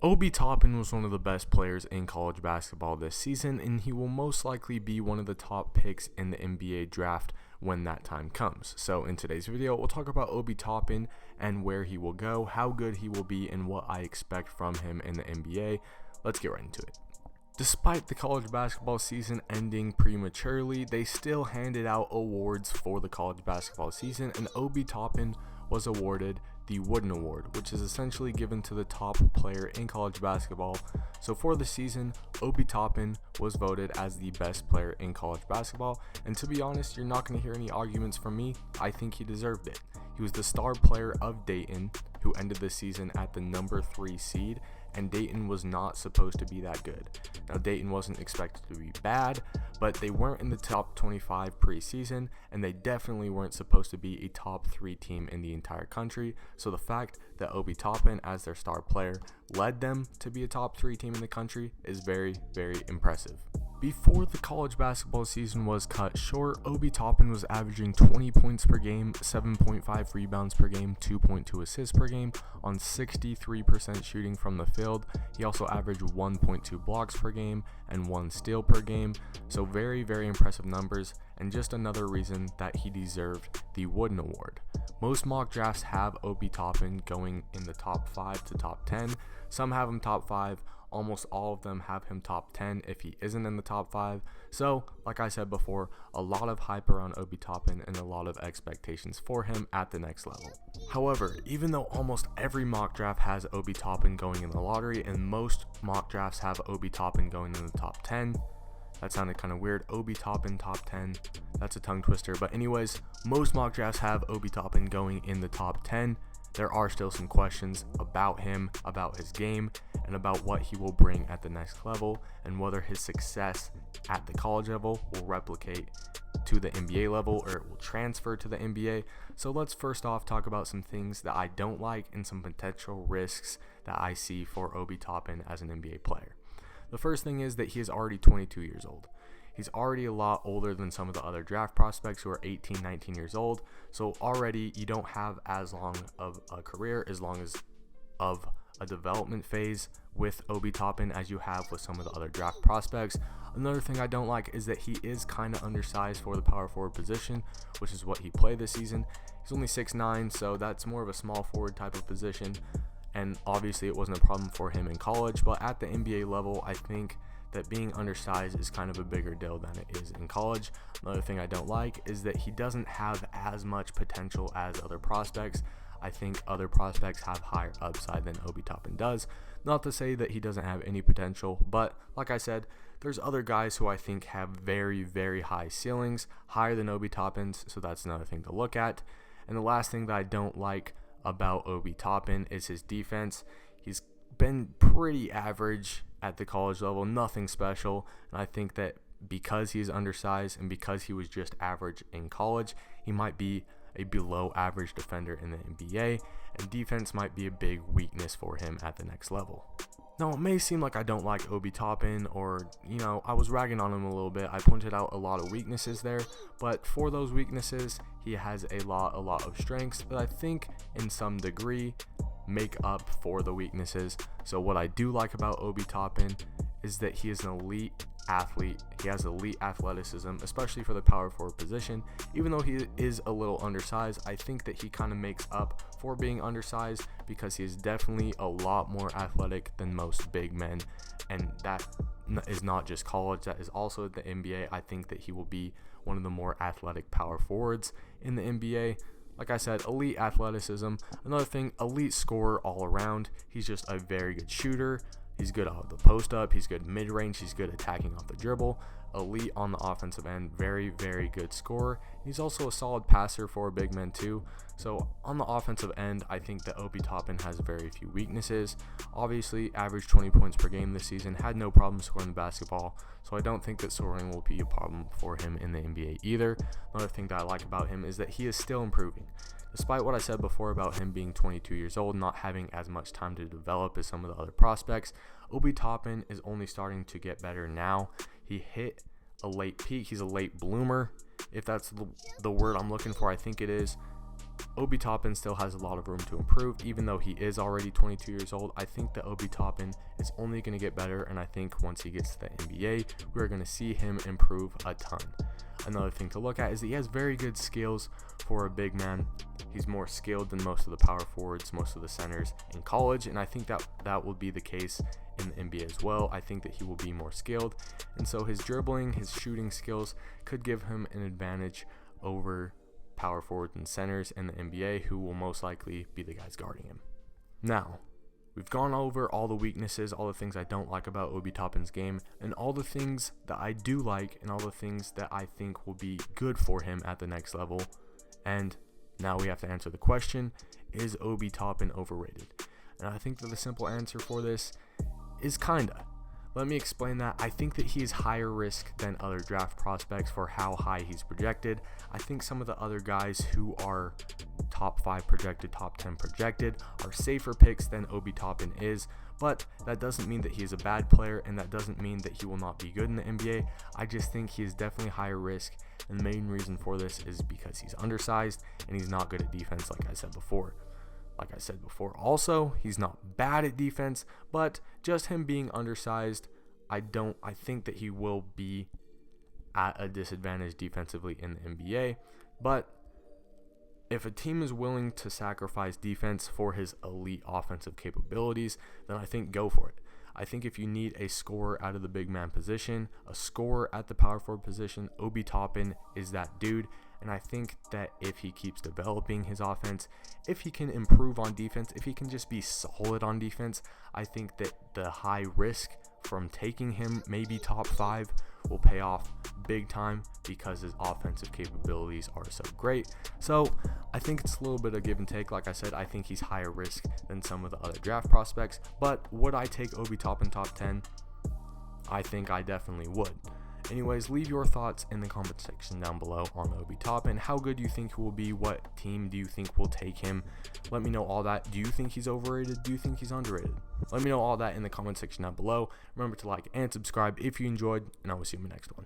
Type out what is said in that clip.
Obi Toppin was one of the best players in college basketball this season, and he will most likely be one of the top picks in the NBA draft when that time comes. So in today's video, we'll talk about Obi Toppin and where he will go, how good he will be, and what I expect from him in the NBA. Let's get right into it. Despite the college basketball season ending prematurely, they still handed out awards for the college basketball season, and Obi Toppin was awarded the Wooden Award, which is essentially given to the top player in college basketball. So for the season, Obi Toppin was voted as the best player in college basketball, and to be honest, you're not going to hear any arguments from me. I think he deserved it. He was the star player of Dayton, who ended the season at the number 3 seed, and Dayton was not supposed to be that good. Now, Dayton wasn't expected to be bad, but they weren't in the top 25 preseason, and they definitely weren't supposed to be a top 3 team in the entire country. So the fact that Obi Toppin, as their star player, led them to be a top 3 team in the country is very, very impressive. Before the college basketball season was cut short, Obi Toppin was averaging 20 points per game, 7.5 rebounds per game, 2.2 assists per game on 63% shooting from the field. He also averaged 1.2 blocks per game and 1 steal per game. So very, very impressive numbers, and just another reason that he deserved the Wooden Award. Most mock drafts have Obi Toppin going in the top 5 to top 10. Some have him top 5. Almost all of them have him top 10 if he isn't in the top 5. So, like I said before, a lot of hype around Obi Toppin and a lot of expectations for him at the next level. However, even though almost every mock draft has Obi Toppin going in the lottery, and most mock drafts have Obi Toppin going in the top 10, that sounded kind of weird. Obi Toppin top 10. That's a tongue twister. But anyways, most mock drafts have Obi Toppin going in the top 10. There are still some questions about him, about his game, and about what he will bring at the next level, and whether his success at the college level will replicate to the NBA level, or it will transfer to the NBA. So let's first off talk about some things that I don't like and some potential risks that I see for Obi Toppin as an NBA player. The first thing is that he is already 22 years old. He's already a lot older than some of the other draft prospects who are 18, 19 years old. So already you don't have as long of a career, as long as of a development phase with Obi Toppin as you have with some of the other draft prospects. Another thing I don't like is that he is kind of undersized for the power forward position, which is what he played this season. He's only 6'9", so that's more of a small forward type of position. And obviously it wasn't a problem for him in college, but at the NBA level, I think that being undersized is kind of a bigger deal than it is in college. Another thing I don't like is that he doesn't have as much potential as other prospects. I think other prospects have higher upside than Obi Toppin does. Not to say that he doesn't have any potential, but like I said, there's other guys who I think have very, very high ceilings, higher than Obi Toppin's, so that's another thing to look at. And the last thing that I don't like about Obi Toppin is his defense. He's been pretty average at the college level, nothing special, and I think that because he's undersized and because he was just average in college, he might be a below average defender in the NBA, and defense might be a big weakness for him at the next level. Now, it may seem like I don't like Obi Toppin, or, I was ragging on him a little bit. I pointed out a lot of weaknesses there, but for those weaknesses, he has a lot of strengths that I think in some degree make up for the weaknesses. So what I do like about Obi Toppin is that he is an elite athlete. He has elite athleticism, especially for the power forward position. Even though he is a little undersized, I think that he kind of makes up for being undersized, because he is definitely a lot more athletic than most big men, and that is not just college, that is also the NBA. I think that he will be one of the more athletic power forwards in the NBA. Like I said, elite athleticism. Another thing, elite scorer all around. He's just a very good shooter. He's good off the post up. He's good mid-range. He's good attacking off the dribble. Elite on the offensive end. Very, very good scorer. He's also a solid passer for a big man too. So on the offensive end, I think that Obi Toppin has very few weaknesses. Obviously, averaged 20 points per game this season. Had no problem scoring the basketball. So I don't think that scoring will be a problem for him in the NBA either. Another thing that I like about him is that he is still improving. Despite what I said before about him being 22 years old, not having as much time to develop as some of the other prospects, Obi Toppin is only starting to get better now. He hit a late peak. He's a late bloomer, if that's the word I'm looking for. I think it is. Obi Toppin still has a lot of room to improve. Even though he is already 22 years old, I think that Obi Toppin is only going to get better, and I think once he gets to the NBA, we're going to see him improve a ton. Another thing to look at is that he has very good skills for a big man. He's more skilled than most of the power forwards, most of the centers in college, and I think that will be the case in the NBA as well. I think that he will be more skilled, and so his dribbling, his shooting skills could give him an advantage over power forwards and centers in the NBA, who will most likely be the guys guarding him. Now, we've gone over all the weaknesses, all the things I don't like about Obi Toppin's game, and all the things that I do like, and all the things that I think will be good for him at the next level. And now we have to answer the question, is Obi Toppin overrated? And I think that the simple answer for this is kinda. Let me explain that. I think that he is higher risk than other draft prospects for how high he's projected. I think some of the other guys who are top 5 projected, top 10 projected, are safer picks than Obi Toppin is, but that doesn't mean that he is a bad player, and that doesn't mean that he will not be good in the NBA. I just think he is definitely higher risk, and the main reason for this is because he's undersized and he's not good at defense, like I said before. Also, he's not bad at defense, but just him being undersized, I think that he will be at a disadvantage defensively in the NBA. But if a team is willing to sacrifice defense for his elite offensive capabilities, then I think go for it. I think if you need a scorer out of the big man position, a scorer at the power forward position, Obi Toppin is that dude. And I think that if he keeps developing his offense, if he can improve on defense, if he can just be solid on defense, I think that the high risk from taking him maybe top 5 will pay off big time because his offensive capabilities are so great. So I think it's a little bit of give and take. Like I said, I think he's higher risk than some of the other draft prospects. But would I take Obi Toppin top 10? I think I definitely would. Anyways, leave your thoughts in the comment section down below on Obi Toppin. How good do you think he will be? What team do you think will take him? Let me know all that. Do you think he's overrated? Do you think he's underrated? Let me know all that in the comment section down below. Remember to like and subscribe if you enjoyed, and I will see you in the next one.